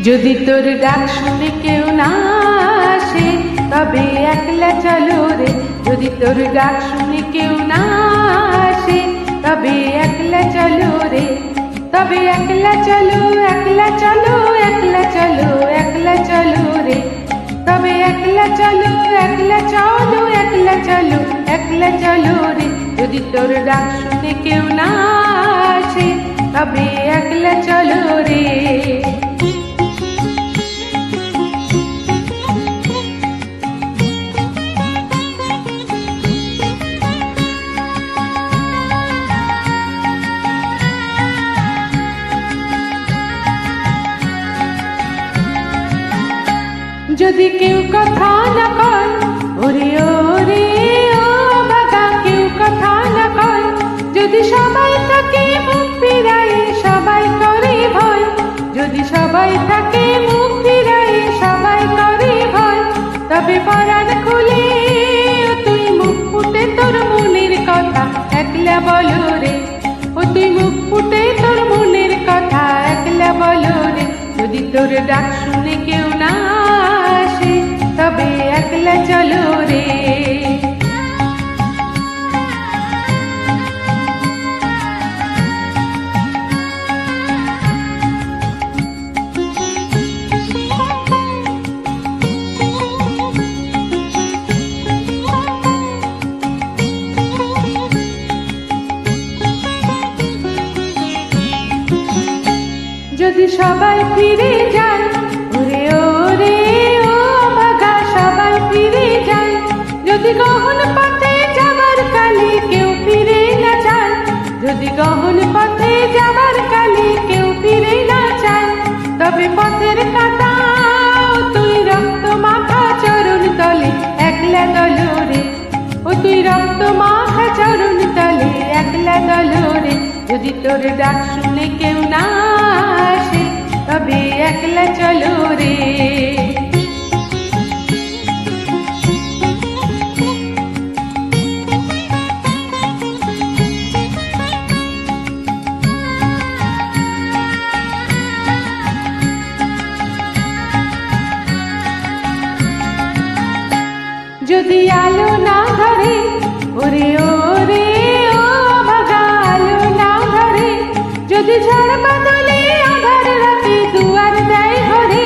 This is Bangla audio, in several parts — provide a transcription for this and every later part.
যদি তোর ডাক শুনে কেউ না আসে তবে একলা চলো রে। যদি তোর ডাক শুনে কেউ না আসে তবে একলা চলো রে। তবে একলা চলো, একলা চলো, একলা চলো, একলা চলো রে। তবে একলা চলো, একলা চলো, একলা চলো, একলা চলো রে। যদি তোর ডাক শুনে কেউ না আসে তবে একলা চলো রে। যদি কেউ কথা না কয় ওরে ওরে ও বাবা, কেউ কথা না কয়, যদি সবাই থাকে মুখ ফিরায়ে সবাই করে ভয়, যদি সবাই থাকে মুখ ফিরায়ে সবাই করে ভয়, তবে পরাণ খুলে ও তুই মুখ ফুটে তোর মনের কথা একলা বলো রে। ও তুই মুখ ফুটে তোর মনের কথা একলা বলো রে। যদি তোর ডাক শুনে কেউ না আসে তবে একলা চলো রে। যদি সবাই ফিরে যায় ওরে ওরে ও বাবা, সবাই ফিরে যায়, যদি গহন পথে যাবার কালে কেউ ফিরে না যায়, যদি গহন পথে যাবার কালে কেউ ফিরে না যায়, তবে পথের কাঁটা তুই রক্ত মাখা চরণ তলে একলা দলো রে। ও তুই রক্ত মাখা চরণ তলে একলা দলো রে। যদি তোর ডাক শুনে কেউ না আসে তবে একলা চলো রে। যদি আলো না ধরে ওরে ওরে ও ভাগা, আলো না ধরে, যদি ঝড় বাদলে আধার রাতে দুয়ার দেয় ঘরে,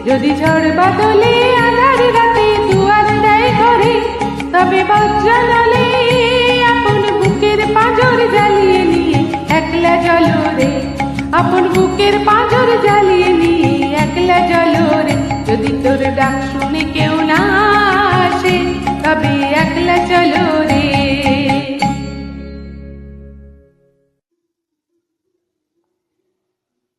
যদি ঝড় বাদলে আধার রাতে দুয়ার দেয় ঘরে, তবে বজ্রনালে আপন বুকের পাঁজর জ্বালিয়ে নিয়ে একলা চলো রে। আপন বুকের পাঁজর জ্বালিয়ে নিয়ে একলা চলো রে। যদি তোর ডাক শুনে কেউ না আসে তবে একলা চলো রে।